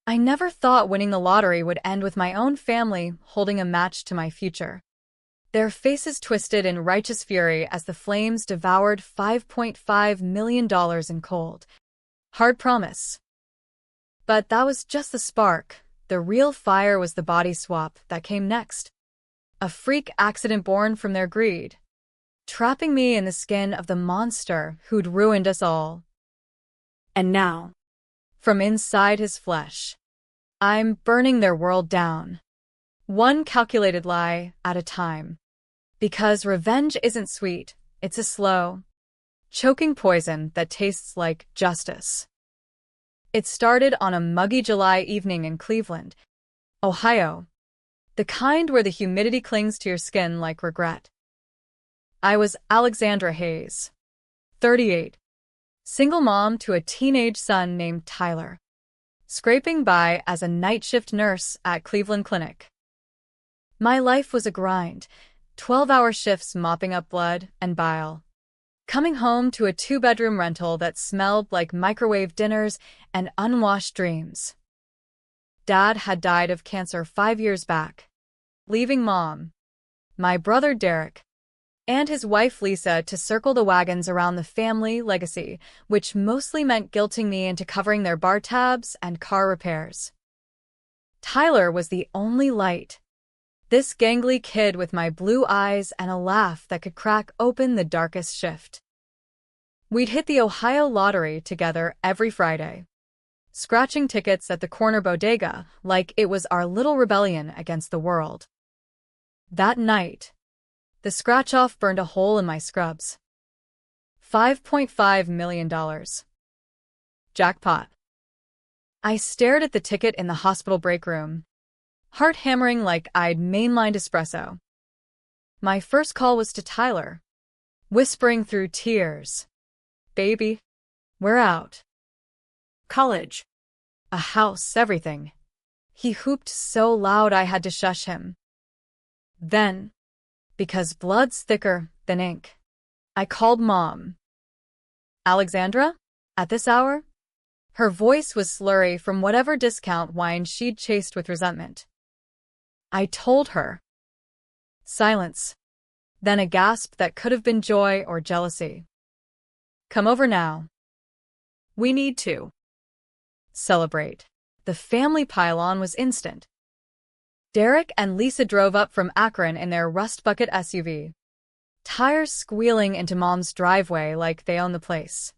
I never thought winning the lottery would end with my own family holding a match to my future. Their faces twisted in righteous fury as the flames devoured $5.5 million in cold, hard promise. But that was just the spark. The real fire was the body swap that came next. A freak accident born from their greed, trapping me in the skin of the monster who'd ruined us all. And now, from inside his flesh, I'm burning their world down, one calculated lie at a time. Because revenge isn't sweet, it's a slow, choking poison that tastes like justice. It started on a muggy July evening in Cleveland, Ohio, the kind where the humidity clings to your skin like regret. I was Alexandra Hayes, 38, single mom to a teenage son named Tyler, scraping by as a night shift nurse at Cleveland Clinic. My life was a grind, 12-hour shifts mopping up blood and bile, coming home to a 2-bedroom rental that smelled like microwave dinners and unwashed dreams. Dad had died of cancer 5 years back, leaving Mom, my brother Derek, and his wife Lisa to circle the wagons around the family legacy, which mostly meant guilting me into covering their bar tabs and car repairs. Tyler was the only light. This gangly kid with my blue eyes and a laugh that could crack open the darkest shift. We'd hit the Ohio lottery together every Friday, scratching tickets at the corner bodega like it was our little rebellion against the world. That night, the scratch-off burned a hole in my scrubs. $5.5 million. Jackpot. I stared at the ticket in the hospital break room, heart hammering like I'd mainlined espresso. My first call was to Tyler, whispering through tears, "Baby, we're out. College, a house, everything." He whooped so loud I had to shush him. Then, because blood's thicker than ink, I called Mom. "Alexandra? At this hour?" Her voice was slurry from whatever discount wine she'd chased with resentment. I told her. Silence. Then a gasp that could have been joy or jealousy. "Come over now. We need to celebrate." The family pile-on was instant. Derek and Lisa drove up from Akron in their rust bucket SUV, tires squealing into Mom's driveway like they own the place.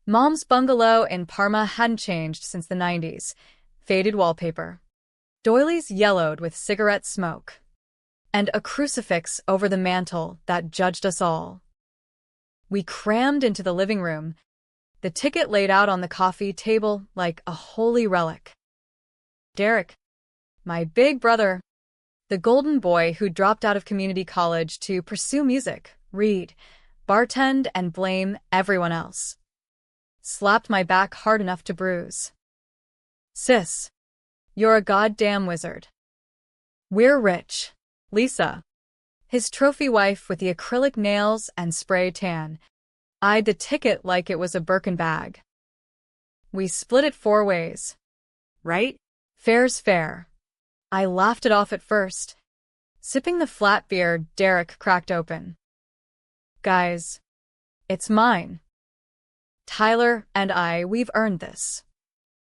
Mom's bungalow in Parma hadn't changed since the 90s. Faded wallpaper, doilies yellowed with cigarette smoke, and a crucifix over the mantel that judged us all. We crammed into the living room, the ticket laid out on the coffee table like a holy relic. Derek, my big brother, the golden boy who dropped out of community college to pursue music, read, bartend, and blame everyone else, slapped my back hard enough to bruise. "Sis, you're a goddamn wizard. We're rich." Lisa, his trophy wife with the acrylic nails and spray tan, eyed the ticket like it was a Birkin bag. "We split it 4 ways. Right? Fair's fair." I laughed it off at first, sipping the flat beer Derek cracked open. "Guys, it's mine. Tyler and we've earned this."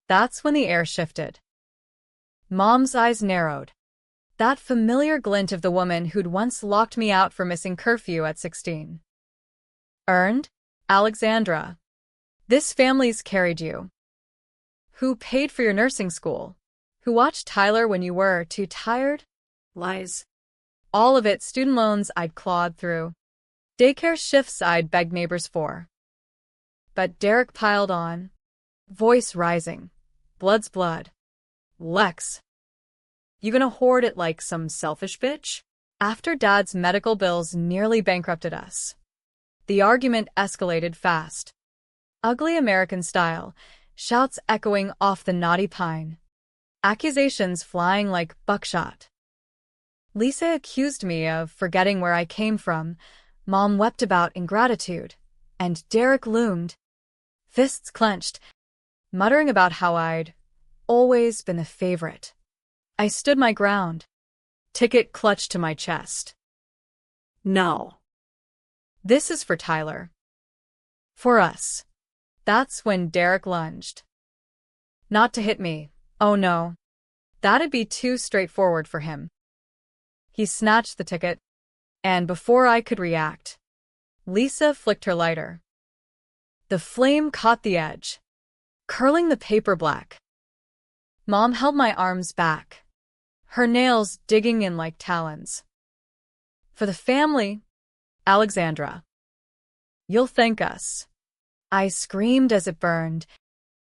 That's when the air shifted. Mom's eyes narrowed. That familiar glint of the woman who'd once locked me out for missing curfew at 16. "Earned? Alexandra. This family's carried you. Who paid for your nursing school? Who watched Tyler when you were too tired?" Lies. All of it. Student loans I'd clawed through, daycare shifts I'd begged neighbors for. But Derek piled on, voice rising. "Blood's blood. Lex, you gonna hoard it like some selfish bitch?" After Dad's medical bills nearly bankrupted us, the argument escalated fast. Ugly American style, shouts echoing off the knotty pine, accusations flying like buckshot. Lisa accused me of forgetting where I came from, Mom wept about ingratitude, and Derek loomed, fists clenched, muttering about how I'd always been the favorite. I stood my ground, ticket clutched to my chest. No. This is for Tyler. For us. That's when Derek lunged. Not to hit me. Oh no. That'd be too straightforward for him. He snatched the ticket, and before I could react, Lisa flicked her lighter. The flame caught the edge, curling the paper black. Mom held my arms back, her nails digging in like talons. For the family, Alexandra. You'll thank us. I screamed as it burned,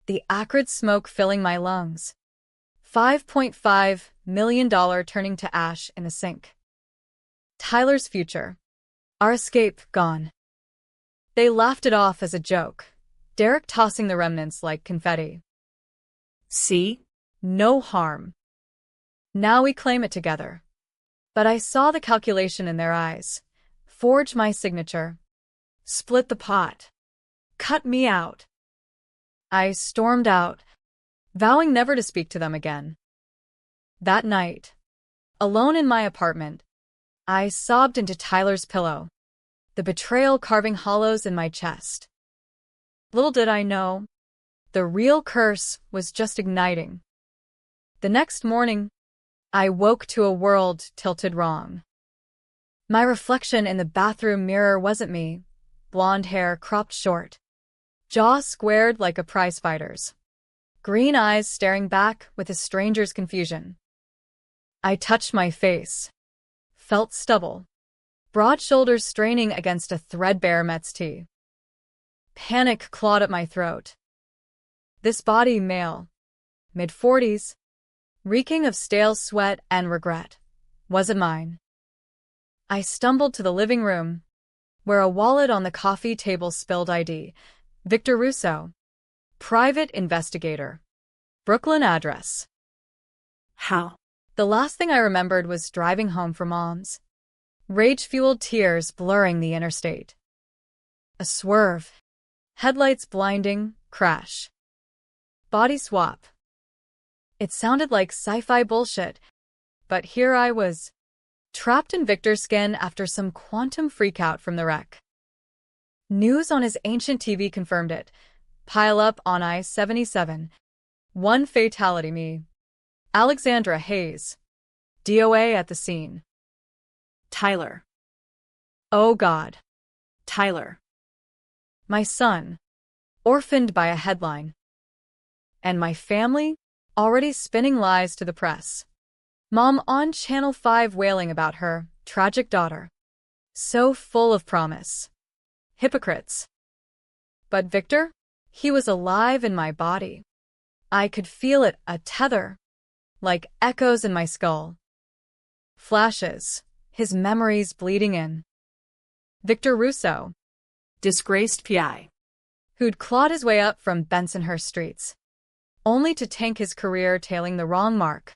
the acrid smoke filling my lungs. $5.5 million turning to ash in a sink. Tyler's future. Our escape gone. They laughed it off as a joke, Derek tossing the remnants like confetti. See? No harm. Now we claim it together. But I saw the calculation in their eyes. Forge my signature. Split the pot. Cut me out. I stormed out, vowing never to speak to them again. That night, alone in my apartment, I sobbed into Tyler's pillow, the betrayal carving hollows in my chest. Little did I know, the real curse was just igniting. The next morning, I woke to a world tilted wrong. My reflection in the bathroom mirror wasn't me, blonde hair cropped short, jaw squared like a prizefighter's, green eyes staring back with a stranger's confusion. I touched my face, felt stubble, broad shoulders straining against a threadbare Mets tee. Panic clawed at my throat. This body, male, mid-40s, reeking of stale sweat and regret, wasn't mine. I stumbled to the living room, where a wallet on the coffee table spilled ID. Victor Russo, private investigator, Brooklyn address. How? The last thing I remembered was driving home from Mom's, rage-fueled tears blurring the interstate. A swerve, headlights blinding, crash. Body swap. It sounded like sci-fi bullshit, but here I was, trapped in Victor's skin after some quantum freakout from the wreck. News on his ancient TV confirmed it. Pile up on I-77. One fatality, me. Alexandra Hayes. DOA at the scene. Tyler. Oh God. Tyler. My son. Orphaned by a headline. And my family, already spinning lies to the press. Mom on Channel 5 wailing about her tragic daughter. So full of promise. Hypocrites. But Victor? He was alive in my body. I could feel it, a tether, like echoes in my skull. Flashes, his memories bleeding in. Victor Russo. Disgraced PI. Who'd clawed his way up from Bensonhurst streets, only to tank his career tailing the wrong mark.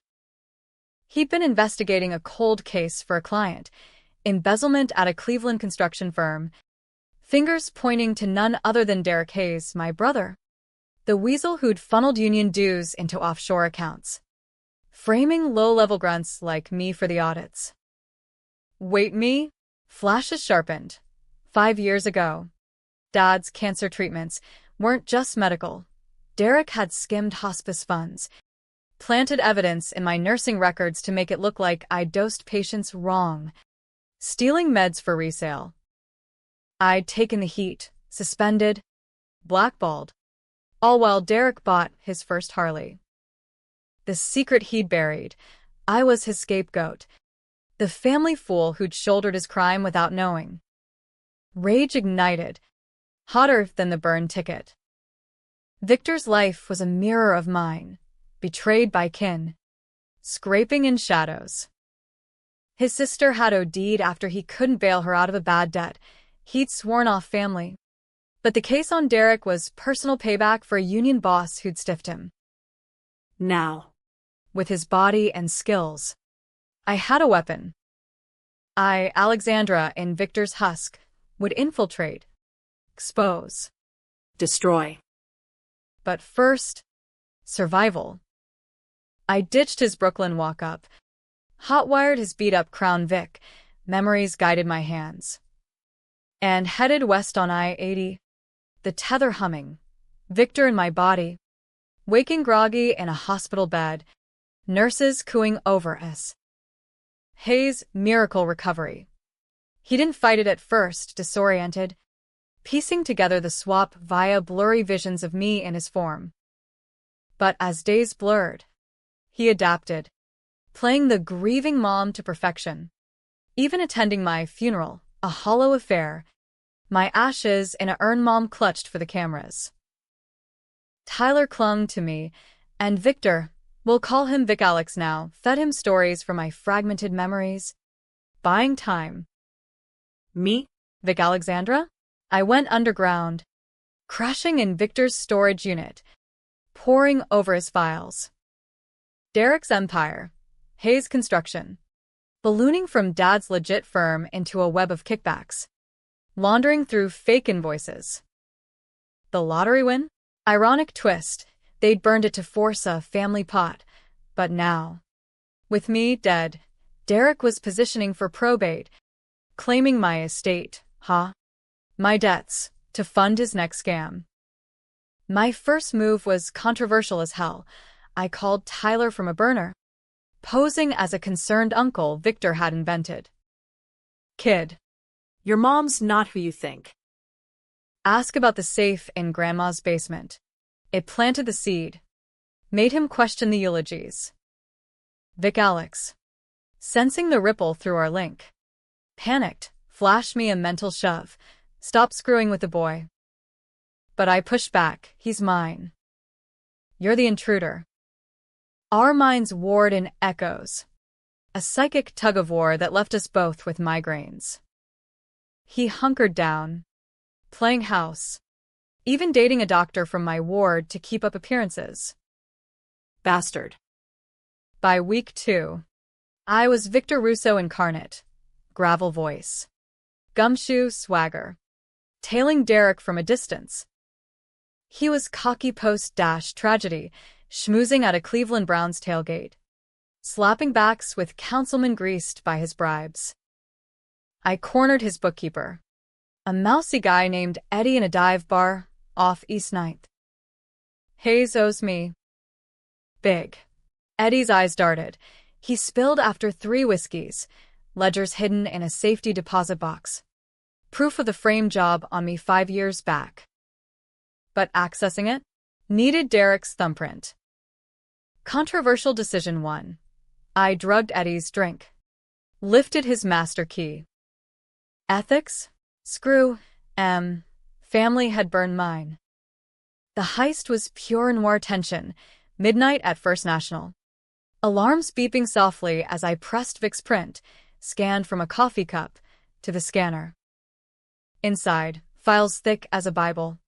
He'd been investigating a cold case for a client, embezzlement at a Cleveland construction firm, fingers pointing to none other than Derek Hayes, my brother, the weasel who'd funneled union dues into offshore accounts, framing low-level grunts like me for the audits. Wait, me? Flashes sharpened. 5 years ago. Dad's cancer treatments weren't just medical. Derek had skimmed hospice funds, planted evidence in my nursing records to make it look like I dosed patients wrong, stealing meds for resale. I'd taken the heat, suspended, blackballed, all while Derek bought his first Harley. The secret he'd buried, I was his scapegoat, the family fool who'd shouldered his crime without knowing. Rage ignited, hotter than the burn ticket. Victor's life was a mirror of mine, betrayed by kin, scraping in shadows. His sister had OD'd after he couldn't bail her out of a bad debt. He'd sworn off family. But the case on Derek was personal payback for a union boss who'd stiffed him. Now. With his body and skills, I had a weapon. Alexandra, in Victor's husk, would infiltrate, expose, Destroy. But first, survival. I ditched his Brooklyn walk-up, hot-wired his beat-up Crown Vic, memories guided my hands, and headed west on I-80, the tether humming, Victor in my body, waking groggy in a hospital bed, nurses cooing over us. Hayes' miracle recovery. He didn't fight it at first, disoriented, piecing together the swap via blurry visions of me in his form. But as days blurred, he adapted, playing the grieving mom to perfection. Even attending my funeral, a hollow affair, my ashes in a urn mom clutched for the cameras. Tyler clung to me, and Victor, we'll call him Vic Alex now, fed him stories from my fragmented memories, buying time. Me? Vic Alexandra? I went underground, crashing in Victor's storage unit, poring over his files. Derek's empire, Hayes' construction, ballooning from Dad's legit firm into a web of kickbacks, laundering through fake invoices. The lottery win? Ironic twist, they'd burned it to force a family pot, but now, with me dead, Derek was positioning for probate, claiming my estate, my debts, to fund his next scam. My first move was controversial as hell. I called Tyler from a burner, posing as a concerned uncle Victor had invented. Kid, Your mom's not who you think. ask about the safe in Grandma's basement. It planted the seed, made him question the eulogies. Vic Alex, sensing the ripple through our link, panicked, flashed me a mental shove. Stop screwing with the boy. But I pushed back. He's mine. You're the intruder. Our minds warred in echoes, a psychic tug-of-war that left us both with migraines. He hunkered down, playing house, even dating a doctor from my ward to keep up appearances. Bastard. By week 2, I was Victor Russo incarnate, gravel voice, gumshoe swagger, tailing Derek from a distance. He was cocky post-tragedy, schmoozing at a Cleveland Browns tailgate, slapping backs with councilmen greased by his bribes. I cornered his bookkeeper, a mousy guy named Eddie in a dive bar off East 9th. Hayes owes me. Big. Eddie's eyes darted. He spilled after 3 whiskeys, ledgers hidden in a safety deposit box. Proof of the frame job on me 5 years back. But accessing it needed Derek's thumbprint. Controversial decision 1. I drugged Eddie's drink, lifted his master key. Ethics? Screw, family had burned mine. The heist was pure noir tension, midnight at First National. Alarms beeping softly as I pressed Vic's print, scanned from a coffee cup to the scanner. Inside, files thick as a Bible.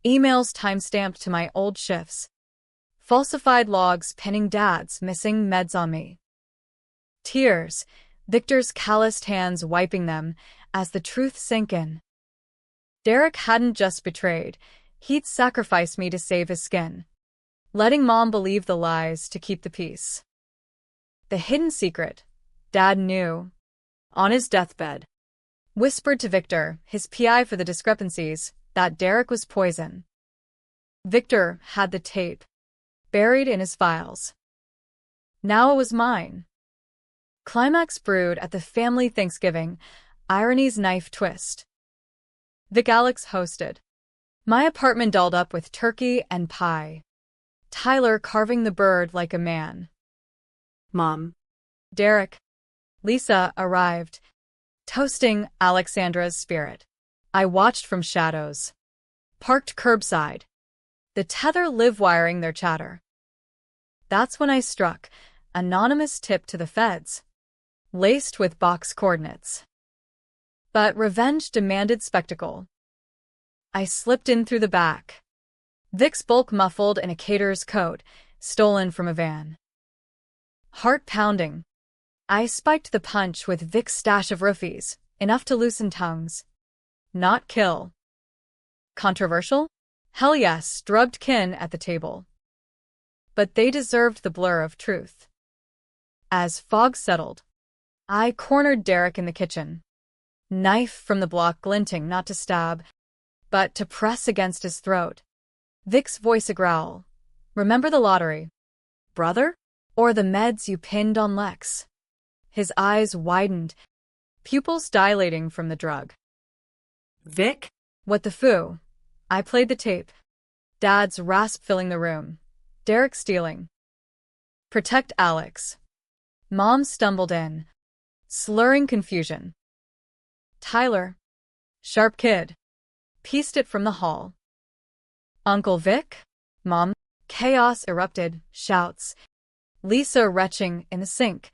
Emails time-stamped to my old shifts. Falsified logs pinning Dad's missing meds on me. Tears, Victor's calloused hands wiping them as the truth sank in. Derek hadn't just betrayed, he'd sacrificed me to save his skin, letting Mom believe the lies to keep the peace. The hidden secret, Dad knew, on his deathbed, whispered to Victor, his PI for the discrepancies, that Derek was poison. Victor had the tape, buried in his files. Now it was mine. Climax brewed at the family Thanksgiving, irony's knife twist. Vic Alex hosted. My apartment dolled up with turkey and pie. Tyler carving the bird like a man. Mom. Derek. Lisa arrived, toasting Alexandra's spirit. I watched from shadows. Parked curbside. The tether live-wiring their chatter. That's when I struck, anonymous tip to the feds, laced with box coordinates. But revenge demanded spectacle. I slipped in through the back. Vic's bulk muffled in a caterer's coat, stolen from a van. Heart pounding. I spiked the punch with Vic's stash of roofies, enough to loosen tongues. Not kill. Controversial? Hell yes, drugged kin at the table. but they deserved the blur of truth. As fog settled, I cornered Derek in the kitchen, knife from the block glinting not to stab, but to press against his throat. Vic's voice a growl. Remember the lottery, brother? Or the meds you pinned on Lex? His eyes widened, pupils dilating from the drug. Vic? What the foo? I played the tape. Dad's rasp filling the room. Derek stealing. Protect Alex. Mom stumbled in, slurring confusion. Tyler, sharp kid, pieced it from the hall. Uncle Vic? Mom? Chaos erupted, shouts. Lisa retching in the sink.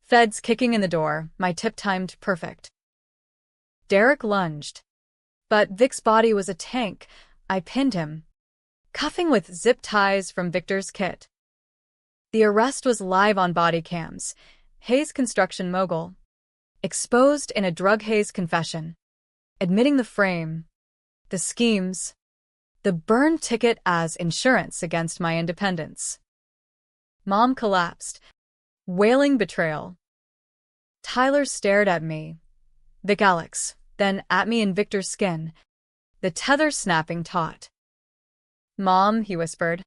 Feds kicking in the door, my tip timed perfect. Derek lunged. But Vic's body was a tank. I pinned him, cuffing with zip ties from Victor's kit. The arrest was live on body cams. Hayes construction mogul, exposed in a drug haze confession, admitting the frame, the schemes, the burn ticket as insurance against my independence. Mom collapsed, wailing betrayal. Tyler stared at me, Vic Alex, then at me in Victor's skin, the tether snapping taut. Mom, he whispered.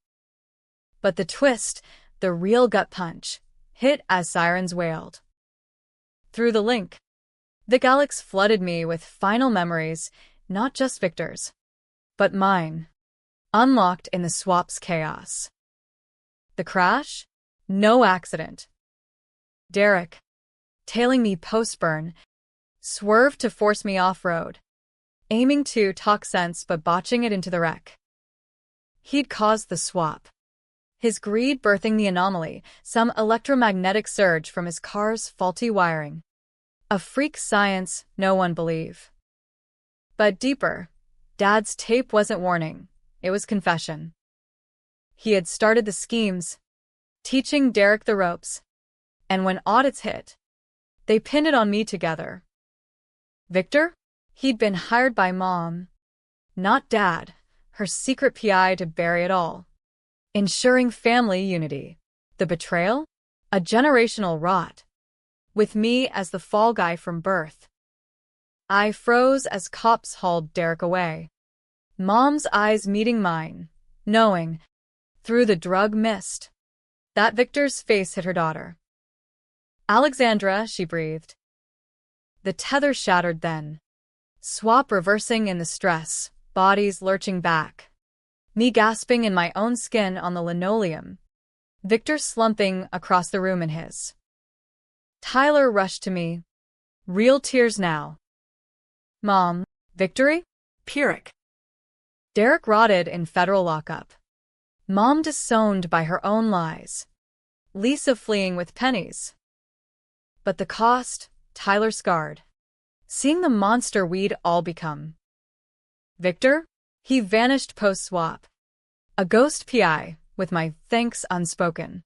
But the twist, the real gut punch, hit as sirens wailed. Through the link, Vic Alex flooded me with final memories, not just Victor's, but mine, unlocked in the swap's chaos. The crash? No accident. Derek, tailing me post-burn, swerved to force me off-road, aiming to talk sense but botching it into the wreck. He'd caused the swap, his greed birthing the anomaly, some electromagnetic surge from his car's faulty wiring. A freak science no one believed. But deeper, Dad's tape wasn't warning, it was confession. He had started the schemes, teaching Derek the ropes, and when audits hit, they pinned it on me together. Victor? He'd been hired by Mom, not Dad, her secret PI to bury it all, ensuring family unity. The betrayal? A generational rot, with me as the fall guy from birth. I froze as cops hauled Derek away, Mom's eyes meeting mine, knowing, through the drug mist, that Victor's face hit her daughter. Alexandra, she breathed. The tether shattered then, swap reversing in the stress, bodies lurching back. Me gasping in my own skin on the linoleum, Victor slumping across the room in his. Tyler rushed to me. Real tears now. Mom, victory? Pyrrhic. Derek rotted in federal lockup. Mom disowned by her own lies. Lisa fleeing with pennies. But the cost, Tyler scarred. Seeing the monster we'd all become. Victor? He vanished post-swap. A ghost PI, with my thanks unspoken.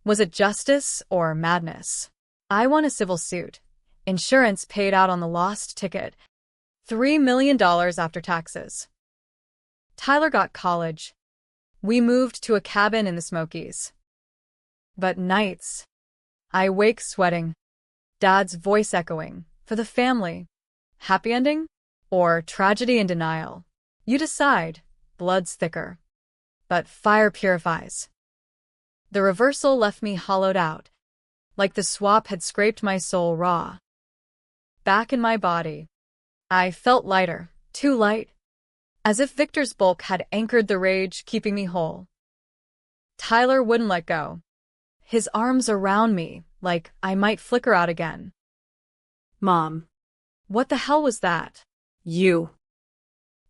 Was it justice or madness? I won a civil suit. Insurance paid out on the lost ticket. $3 million after taxes. Tyler got college. We moved to a cabin in the Smokies. But nights, I wake sweating. Dad's voice echoing. For the family. Happy ending? Or tragedy and denial? You decide. Blood's thicker. But fire purifies. The reversal left me hollowed out, like the swap had scraped my soul raw. Back in my body, I felt lighter, too light, as if Victor's bulk had anchored the rage, keeping me whole. Tyler wouldn't let go, his arms around me, like I might flicker out again. Mom. What the hell was that? You.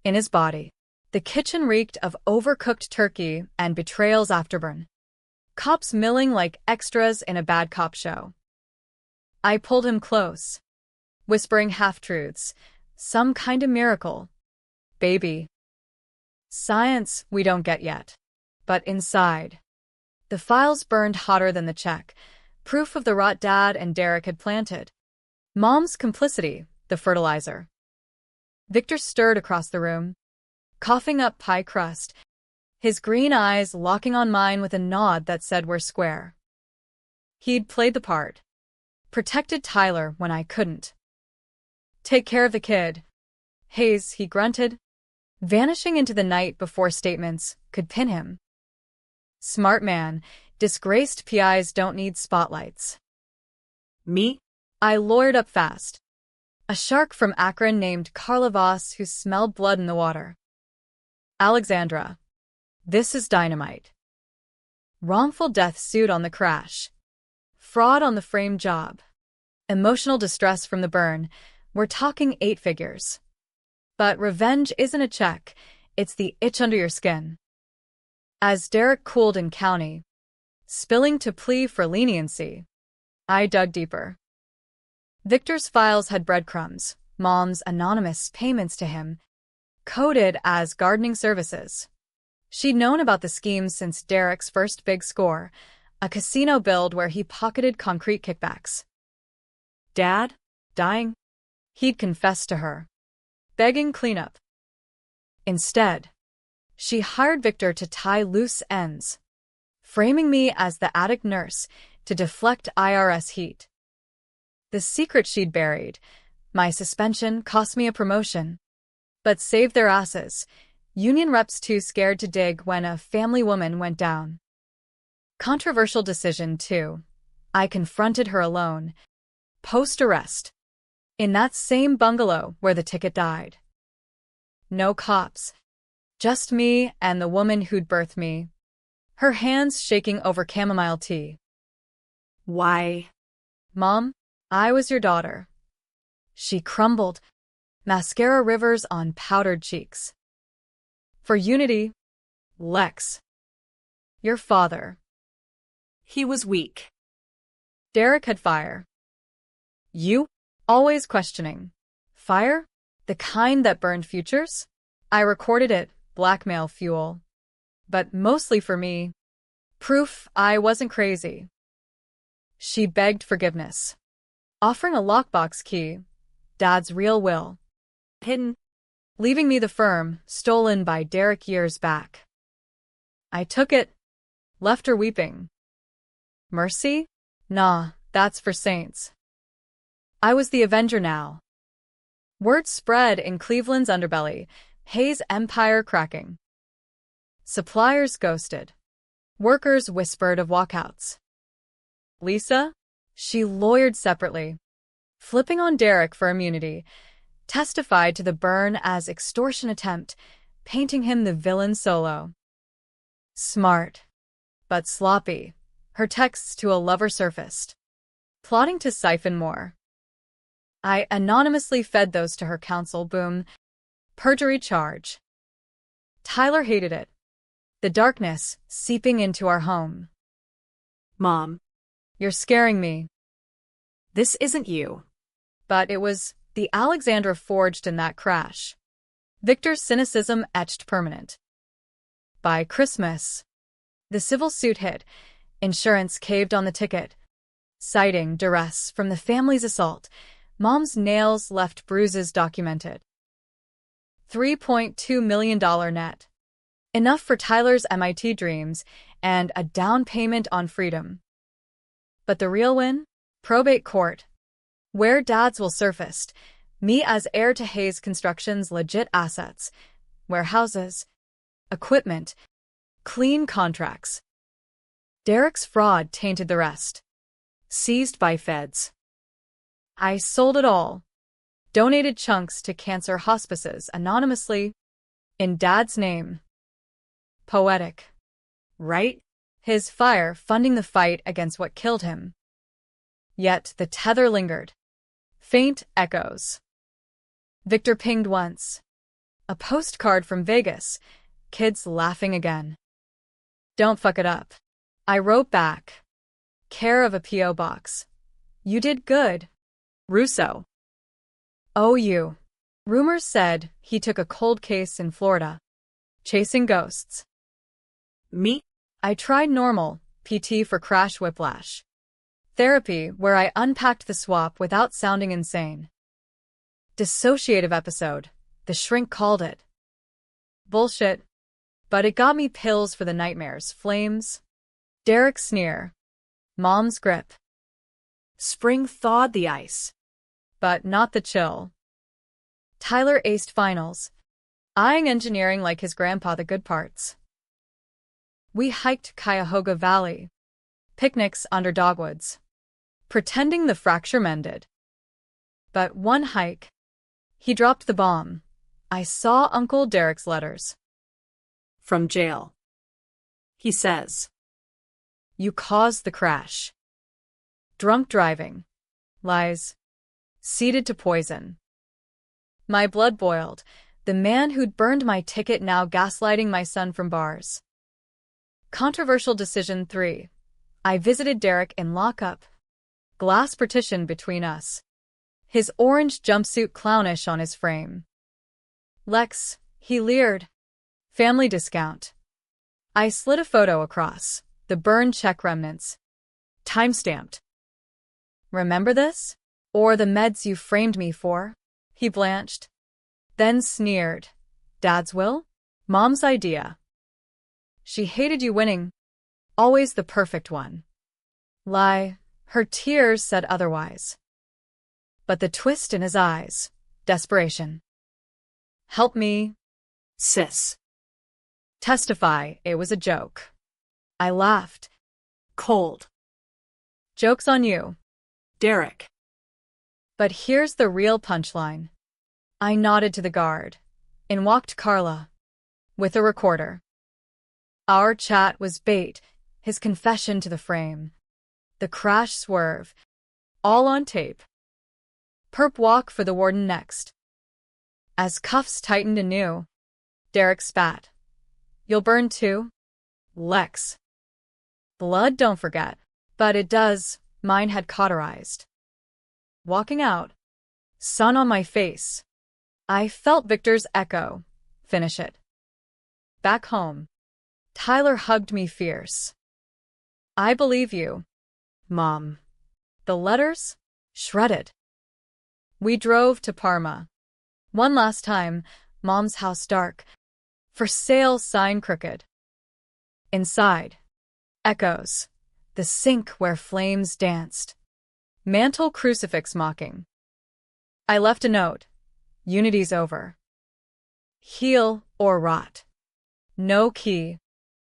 In his body, the kitchen reeked of overcooked turkey and betrayals afterburn. Cops milling like extras in a bad cop show. I pulled him close, whispering half-truths. Some kind of miracle. Baby. Science we don't get yet. But inside, the files burned hotter than the check, proof of the rot Dad and Derek had planted. Mom's complicity, the fertilizer. Victor stirred across the room, coughing up pie crust. his green eyes locking on mine with a nod that said we're square. He'd played the part. Protected Tyler when I couldn't. Take care of the kid. Hayes, he grunted, vanishing into the night before statements could pin him. Smart man, disgraced PIs don't need spotlights. Me? I lawyered up fast. A shark from Akron named Carla Voss who smelled blood in the water. Alexandra. This is dynamite. Wrongful death suit on the crash. Fraud on the frame job. Emotional distress from the burn. We're talking 8 figures. But revenge isn't a check, it's the itch under your skin. As Derek cooled in county, spilling to plea for leniency, I dug deeper. Victor's files had breadcrumbs, Mom's anonymous payments to him, coded as gardening services. She'd known about the schemes since Derek's first big score, a casino build where he pocketed concrete kickbacks. Dad? Dying? He'd confessed to her, begging cleanup. Instead, she hired Victor to tie loose ends, framing me as the attic nurse to deflect IRS heat. The secret she'd buried, my suspension, cost me a promotion, but saved their asses. Union reps too scared to dig when a family woman went down. Controversial decision, too. I confronted her alone, post-arrest, in that same bungalow where the ticket died. No cops. Just me and the woman who'd birthed me, her hands shaking over chamomile tea. Why? Mom, I was your daughter. She crumbled, mascara rivers on powdered cheeks. For unity, Lex. Your father. He was weak. Derek had fire. You? Always questioning. Fire? The kind that burned futures? I recorded it, blackmail fuel. But mostly for me. Proof I wasn't crazy. She begged forgiveness, offering a lockbox key, Dad's real will, hidden, leaving me the firm, stolen by Derek years back. I took it, left her weeping. Mercy? Nah, that's for saints. I was the avenger now. Word spread in Cleveland's underbelly, Hayes' empire cracking. Suppliers ghosted. Workers whispered of walkouts. Lisa? She lawyered separately, flipping on Derek for immunity, testified to the burn as extortion attempt, painting him the villain solo. Smart, but sloppy, her texts to a lover surfaced, plotting to siphon more. I anonymously fed those to her counsel, boom, perjury charge. Tyler hated it. The darkness seeping into our home. Mom. You're scaring me. This isn't you. But it was the Alexandra forged in that crash. Victor's cynicism etched permanent. By Christmas, the civil suit hit. Insurance caved on the ticket, citing duress from the family's assault. Mom's nails left bruises documented. $3.2 million net. Enough for Tyler's MIT dreams and a down payment on freedom. But the real win? Probate court, where Dad's will surfaced, me as heir to Hayes Construction's legit assets, warehouses, equipment, clean contracts. Derek's fraud tainted the rest. Seized by feds. I sold it all. Donated chunks to cancer hospices anonymously, in Dad's name. Poetic. Right? His fire funding the fight against what killed him. Yet the tether lingered. Faint echoes. Victor pinged once. A postcard from Vegas. Kids laughing again. Don't fuck it up. I wrote back. Care of a P.O. box. You did good. Russo. Oh, you. Rumors said he took a cold case in Florida. Chasing ghosts. Me? I tried normal, PT for crash whiplash. Therapy where I unpacked the swap without sounding insane. Dissociative episode, the shrink called it. Bullshit. But it got me pills for the nightmares, flames, Derek's sneer, Mom's grip. Spring thawed the ice. But not the chill. Tyler aced finals, eyeing engineering like his grandpa the good parts. We hiked Cuyahoga Valley, picnics under dogwoods, pretending the fracture mended. But one hike, he dropped the bomb. I saw Uncle Derek's letters. From jail. He says, You caused the crash. Drunk driving. Lies. Seeded to poison. My blood boiled. The man who'd burned my ticket now gaslighting my son from bars. Controversial decision 3. I visited Derek in lockup. Glass partition between us. His orange jumpsuit clownish on his frame. Lex, he leered. Family discount. I slid a photo across, the burn check remnants. Time-stamped. Remember this? Or the meds you framed me for? He blanched. Then sneered. Dad's will? Mom's idea. She hated you winning. Always the perfect one. Lie. Her tears said otherwise. But the twist in his eyes. Desperation. Help me. Sis. Testify it was a joke. I laughed. Cold. Joke's on you. Derek. But here's the real punchline. I nodded to the guard. In walked Carla. With a recorder. Our chat was bait, his confession to the frame. The crash swerve. All on tape. Perp walk for the warden next. As cuffs tightened anew, Derek spat. You'll burn too? Lex. Blood don't forget. But it does, mine had cauterized. Walking out. Sun on my face. I felt Victor's echo. Finish it. Back home. Tyler hugged me fierce. I believe you, Mom. The letters? Shredded. We drove to Parma. One last time, Mom's house dark. For sale sign crooked. Inside. Echoes. The sink where flames danced. Mantle crucifix mocking. I left a note. Unity's over. Heal or rot. No key.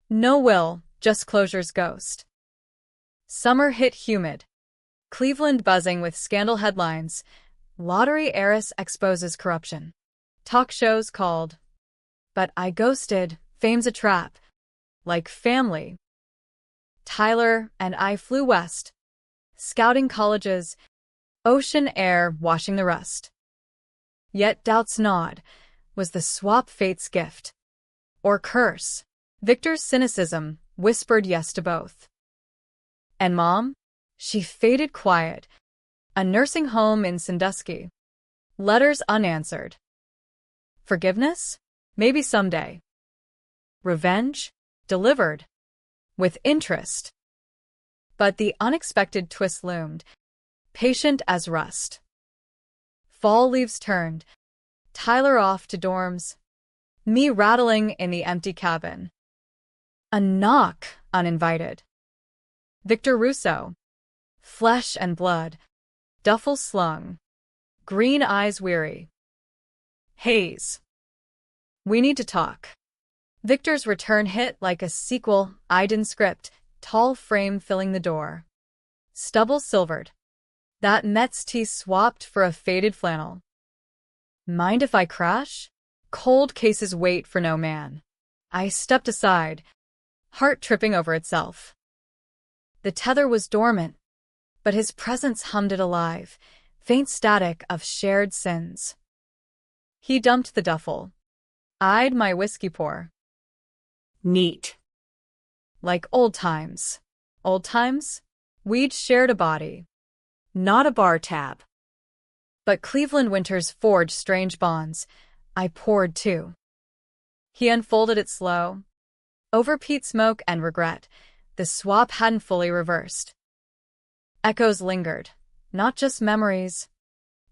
No will, just closure's ghost. Summer hit humid. Cleveland buzzing with scandal headlines. Lottery heiress exposes corruption. Talk shows called. But I ghosted. Fame's a trap. Like family. Tyler and I flew west. Scouting colleges. Ocean air washing the rust. Yet doubt's nod. Was the swap fate's gift? Or curse? Victor's cynicism whispered yes to both. And Mom? She faded quiet. A nursing home in Sandusky. Letters unanswered. Forgiveness? Maybe someday. Revenge? Delivered. With interest. But the unexpected twist loomed. Patient as rust. Fall leaves turned. Tyler off to dorms. Me rattling in the empty cabin. A knock, uninvited. Victor Russo. Flesh and blood. Duffel slung. Green eyes weary. Haze. We need to talk. Victor's return hit like a sequel, Iden script, tall frame filling the door. Stubble silvered. That Mets tee swapped for a faded flannel. Mind if I crash? Cold cases wait for no man. I stepped aside, heart tripping over itself. The tether was dormant, but his presence hummed it alive, faint static of shared sins. He dumped the duffel, eyed my whiskey pour. Neat. Like old times. Old times? We'd shared a body. Not a bar tab. But Cleveland winters forged strange bonds. I poured too. He unfolded it slow. Over peat smoke and regret, the swap hadn't fully reversed. Echoes lingered, not just memories,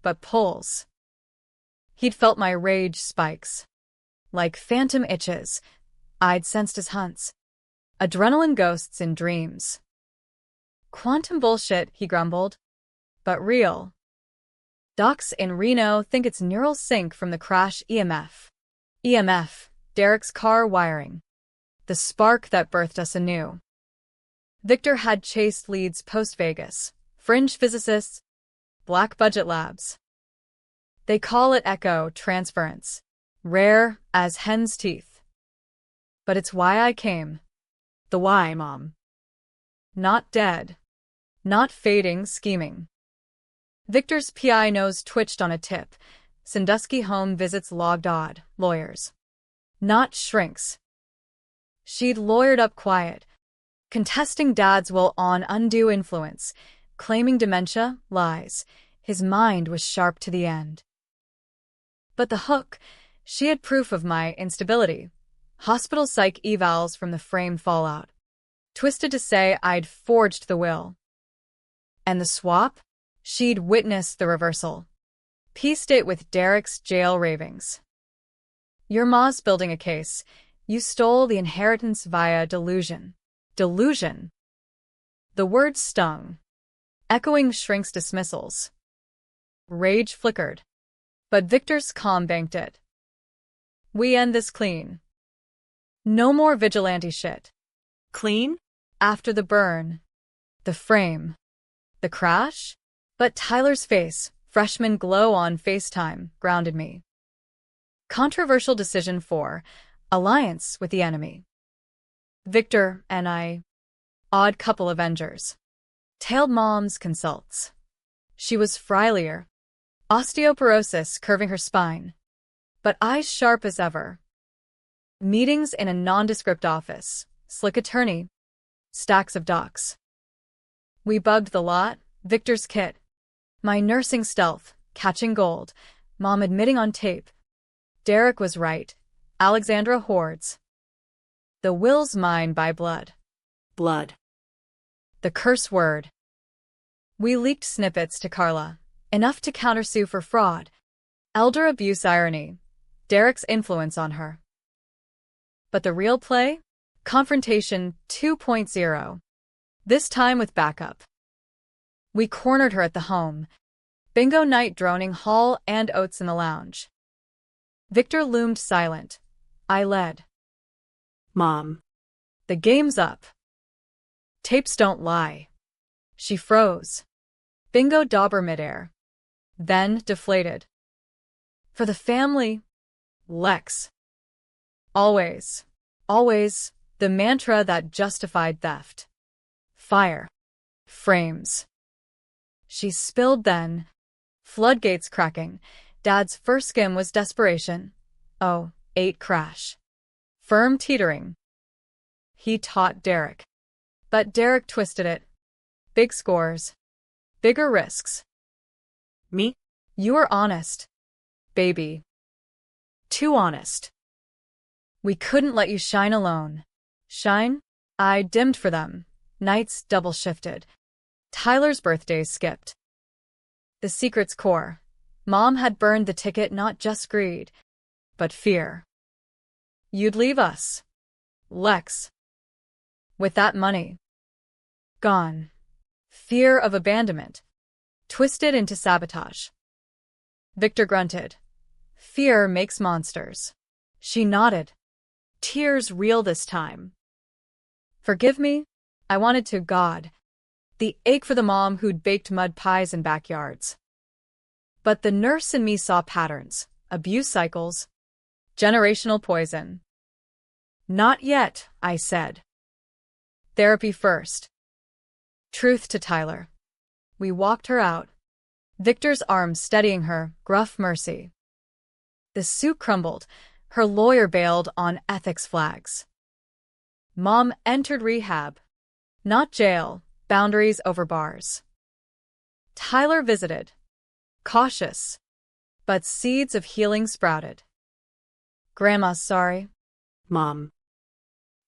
but pulls. He'd felt my rage spikes. Like phantom itches, I'd sensed his hunts. Adrenaline ghosts in dreams. Quantum bullshit, he grumbled. But real. Docs in Reno think it's neural sync from the crash EMF. EMF, Derek's car wiring. The spark that birthed us anew. Victor had chased leads post-Vegas. Fringe physicists, black budget labs. They call it echo transference. Rare as hen's teeth. But it's why I came. The why, Mom. Not dead. Not fading, scheming. Victor's PI nose twitched on a tip. Sandusky home visits logged odd. Lawyers. Not shrinks. She'd lawyered up quiet, contesting Dad's will on undue influence, claiming dementia, lies. His mind was sharp to the end. But the hook, she had proof of my instability. Hospital psych evals from the frame fallout. Twisted to say I'd forged the will. And the swap? She'd witnessed the reversal. Pieced it with Derek's jail ravings. Your ma's building a case. You stole the inheritance via delusion. Delusion. The word stung, echoing Shrink's dismissals. Rage flickered, but Victor's calm banked it. We end this clean. No more vigilante shit. Clean? After the burn, the frame, the crash? But Tyler's face, freshman glow on FaceTime, grounded me. Controversial decision for alliance with the enemy. Victor and I, odd couple Avengers. Tailed moms consults. She was frilier, osteoporosis curving her spine, but eyes sharp as ever. Meetings in a nondescript office, slick attorney, stacks of docs. We bugged the lot, Victor's kit. My nursing stealth, catching gold, Mom admitting on tape. Derek was right. Alexandra hoards. The will's mine by blood. Blood. The curse word. We leaked snippets to Carla, enough to countersue for fraud. Elder abuse irony. Derek's influence on her. But the real play? Confrontation 2.0. This time with backup. We cornered her at the home. Bingo night droning Hall and Oates in the lounge. Victor loomed silent. I led. Mom. The game's up. Tapes don't lie. She froze. Bingo dauber midair. Then deflated. For the family, Lex. Always, always, the mantra that justified theft. Fire. Frames. She spilled then. Floodgates cracking. Dad's first skim was desperation. Oh, 8 crash. Firm teetering. He taught Derek. But Derek twisted it. Big scores. Bigger risks. Me? You were honest. Baby. Too honest. We couldn't let you shine alone. Shine? I dimmed for them. Nights double-shifted. Tyler's birthdays skipped. The secret's core. Mom had burned the ticket, not just greed, but fear. You'd leave us, Lex. With that money gone. Fear of abandonment. Twisted into sabotage. Victor grunted. Fear makes monsters. She nodded. Tears real this time. Forgive me? I wanted to, God. The ache for the mom who'd baked mud pies in backyards. But the nurse in me saw patterns, abuse cycles, generational poison. Not yet, I said. Therapy first. Truth to Tyler. We walked her out. Victor's arms steadying her, gruff mercy. The suit crumbled. Her lawyer bailed on ethics flags. Mom entered rehab. Not jail, boundaries over bars. Tyler visited. Cautious. But seeds of healing sprouted. Grandma's sorry. Mom.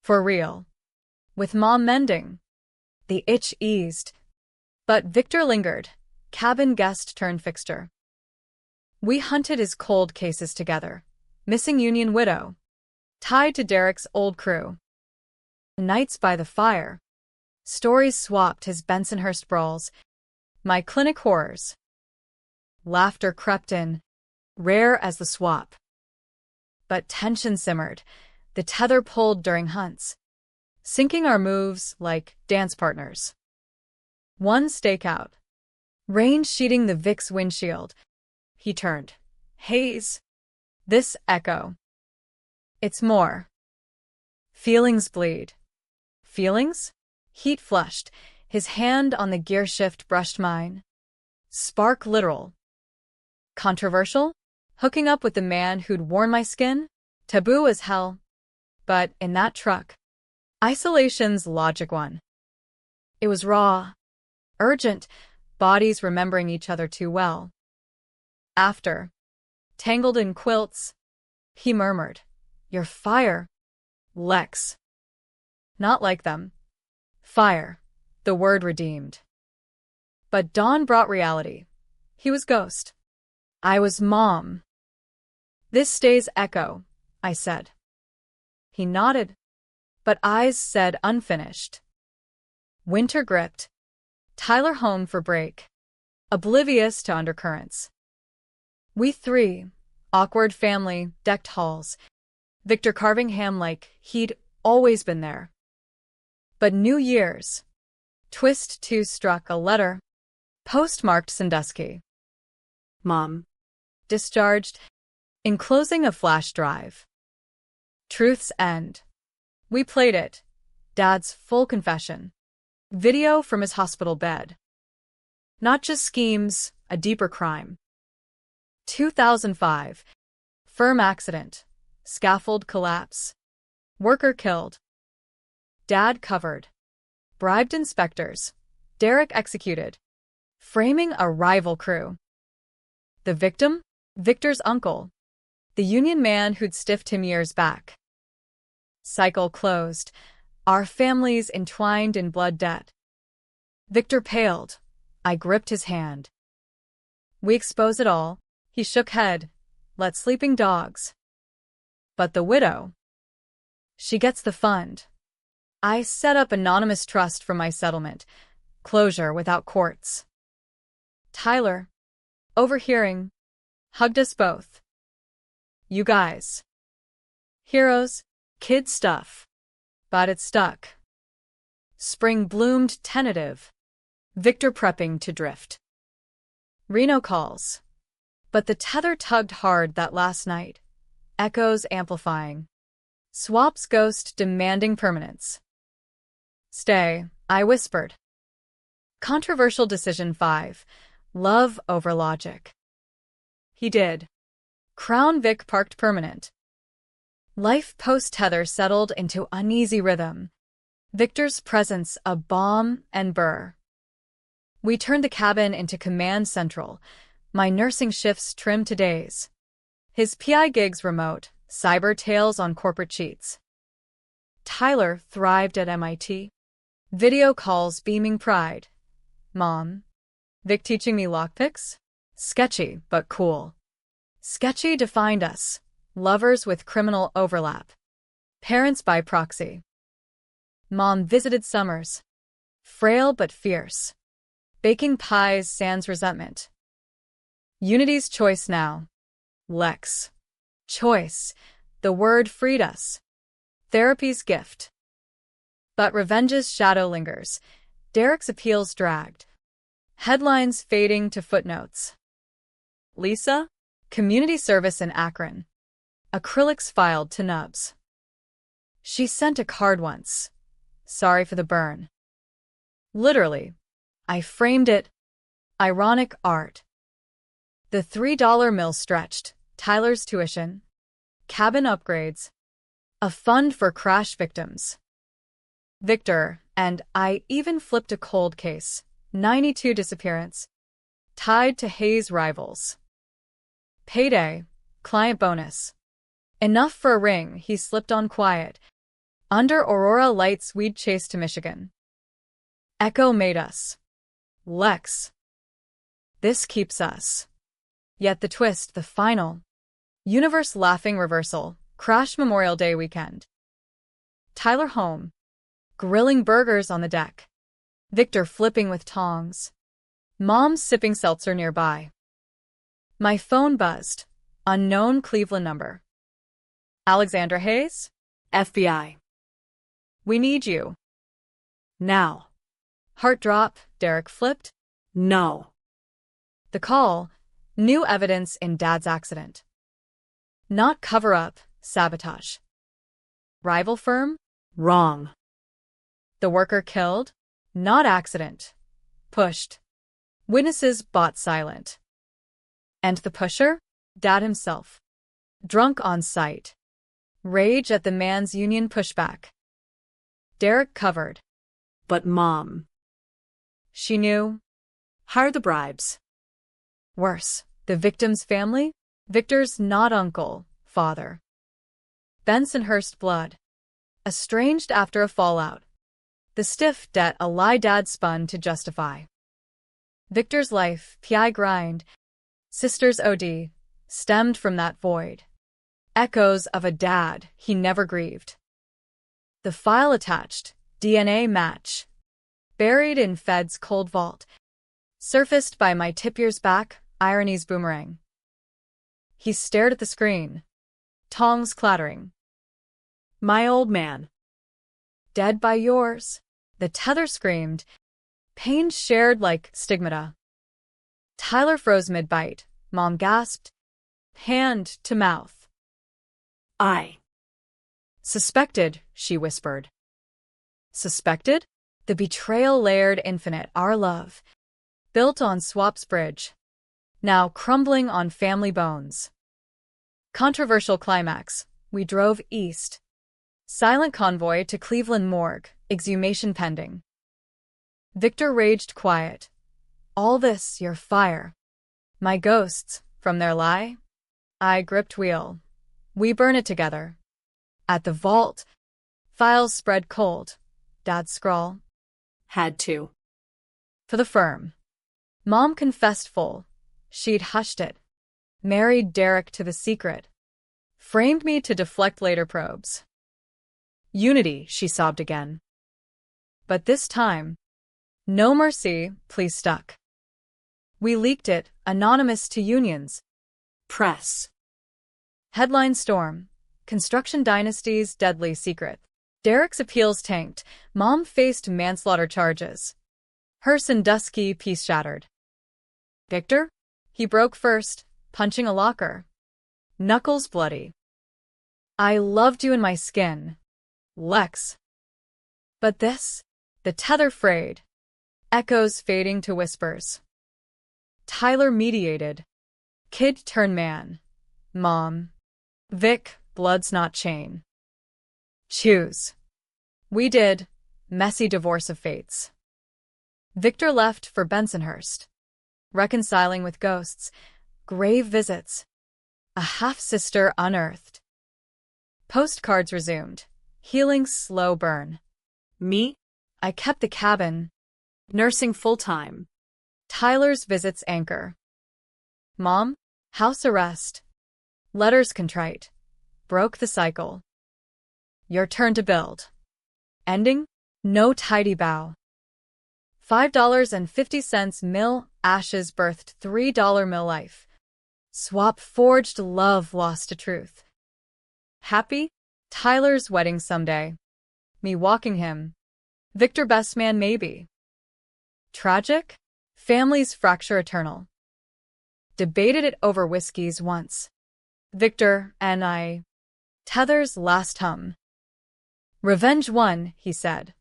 For real. With Mom mending. The itch eased. But Victor lingered, cabin guest turned fixture. We hunted his cold cases together. Missing union widow. tied to Derek's old crew. Nights by the fire. Stories swapped his Bensonhurst brawls, my clinic horrors. Laughter crept in, rare as the swap. But tension simmered, the tether pulled during hunts, syncing our moves like dance partners. One stakeout. Rain sheeting the Vic's windshield. He turned. Haze. This echo. It's more. Feelings bleed. Feelings? Heat flushed. His hand on the gear shift brushed mine. Spark literal. Controversial? Hooking up with the man who'd worn my skin? Taboo as hell. But in that truck, isolation's logic won. It was raw, urgent, bodies remembering each other too well. After, tangled in quilts, he murmured, "You're fire, Lex." Not like them. Fire, the word redeemed. But dawn brought reality. He was ghost. I was mom. This stays echo, I said. He nodded, but eyes said unfinished. Winter gripped. Tyler home for break, oblivious to undercurrents. We three, awkward family, decked halls, Victor carving ham like he'd always been there. But New Year's, Twist 2 struck a letter, postmarked Sandusky. Mom. Discharged, enclosing a flash drive. Truth's End. We played it. Dad's full confession. Video from his hospital bed. Not just schemes, a deeper crime. 2005. Firm accident. Scaffold collapse. Worker killed. Dad covered. Bribed inspectors. Derek executed. Framing a rival crew. The victim? Victor's uncle. The union man who'd stiffed him years back. Cycle closed. Our families entwined in blood debt. Victor paled. I gripped his hand. We expose it all. He shook head. Let sleeping dogs. But the widow. She gets the fund. I set up anonymous trust for my settlement. Closure without courts. Tyler, overhearing, hugged us both. You guys. Heroes, kid stuff. But it stuck. Spring bloomed tentative. Victor prepping to drift. Reno calls. But the tether tugged hard that last night. Echoes amplifying. Swap's ghost demanding permanence. Stay, I whispered. Controversial decision 5. Love over logic. He did. Crown Vic parked permanent. Life post-tether settled into uneasy rhythm. Victor's presence a balm and burr. We turned the cabin into command central, my nursing shifts trimmed to days. His PI gigs remote, cyber tales on corporate cheats. Tyler thrived at MIT. Video calls beaming pride. Mom. Vic teaching me lockpicks? Sketchy, but cool. Sketchy defined us. Lovers with criminal overlap. Parents by proxy. Mom visited Summers. Frail but fierce. Baking pies sans resentment. Unity's choice now. Lex. Choice. The word freed us. Therapy's gift. But revenge's shadow lingers. Derek's appeals dragged. Headlines fading to footnotes. Lisa? Community service in Akron. Acrylics filed to nubs. She sent a card once. Sorry for the burn. Literally. I framed it. Ironic art. The $3 mill stretched. Tyler's tuition. Cabin upgrades. A fund for crash victims. Victor, and I even flipped a cold case. 92 disappearance. Tied to Hayes rivals. Payday. Client bonus. Enough for a ring he slipped on quiet. Under Aurora lights we'd chase to Michigan. Echo made us. Lex. This keeps us. Yet the twist, the final. Universe laughing reversal. Crash Memorial Day weekend. Tyler home. Grilling burgers on the deck. Victor flipping with tongs. Mom sipping seltzer nearby. My phone buzzed. Unknown Cleveland number. Alexandra Hayes? FBI. We need you. Now. Heart drop, Derek flipped. No. The call. New evidence in Dad's accident. Not cover-up, sabotage. Rival firm? Wrong. The worker killed? Not accident. Pushed. Witnesses bought silent. And the pusher? Dad himself. Drunk on sight. Rage at the man's union pushback. Derek covered. But Mom. She knew. Hire the bribes. Worse, the victim's family? Victor's not uncle, father. Bensonhurst blood. Estranged after a fallout. The stiff debt a lie Dad spun to justify. Victor's life, PI grind, sister's OD, stemmed from that void. Echoes of a dad he never grieved. The file attached, DNA match. Buried in Fed's cold vault. Surfaced by my tip years back, irony's boomerang. He stared at the screen. Tongs clattering. My old man. Dead by yours. The tether screamed. Pain shared like stigmata. Tyler froze mid-bite. Mom gasped. Hand to mouth. I. Suspected, she whispered. Suspected? The betrayal layered infinite, our love. Built on Swap's bridge. Now crumbling on family bones. Controversial climax. We drove east. Silent convoy to Cleveland morgue, exhumation pending. Victor raged quiet. All this, your fire. My ghosts, from their lie? I gripped wheel. We burn it together. At the vault. Files spread cold. Dad's scrawl. Had to. For the firm. Mom confessed full. She'd hushed it. Married Derek to the secret. Framed me to deflect later probes. Unity, she sobbed again. But this time, no mercy, please stuck. We leaked it, anonymous to unions. Press. Headline storm. Construction dynasty's deadly secret. Derek's appeals tanked. Mom faced manslaughter charges. Her Sandusky peace shattered. Victor? He broke first, punching a locker. Knuckles bloody. I loved you in my skin. Lex. But this? The tether frayed. Echoes fading to whispers. Tyler mediated. Kid turned man. Mom. Vic, blood's not chain. Choose. We did. Messy divorce of fates. Victor left for Bensonhurst. Reconciling with ghosts. Grave visits. A half-sister unearthed. Postcards resumed. Healing slow burn. Me? I kept the cabin. Nursing full-time. Tyler's visits anchor. Mom? House arrest. Letters contrite. Broke the cycle. Your turn to build. Ending? No tidy bow. $5.50 mill ashes birthed $3 mill life. Swap forged love lost to truth. Happy? Tyler's wedding someday. Me walking him. Victor best man maybe. Tragic? Families fracture eternal. Debated it over whiskeys once. Victor and I. Tether's last hum. Revenge won, he said.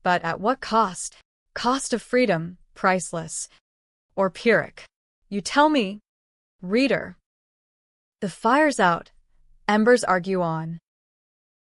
But at what cost? Cost of freedom, priceless. Or Pyrrhic. You tell me. Reader. The fire's out. Embers argue on.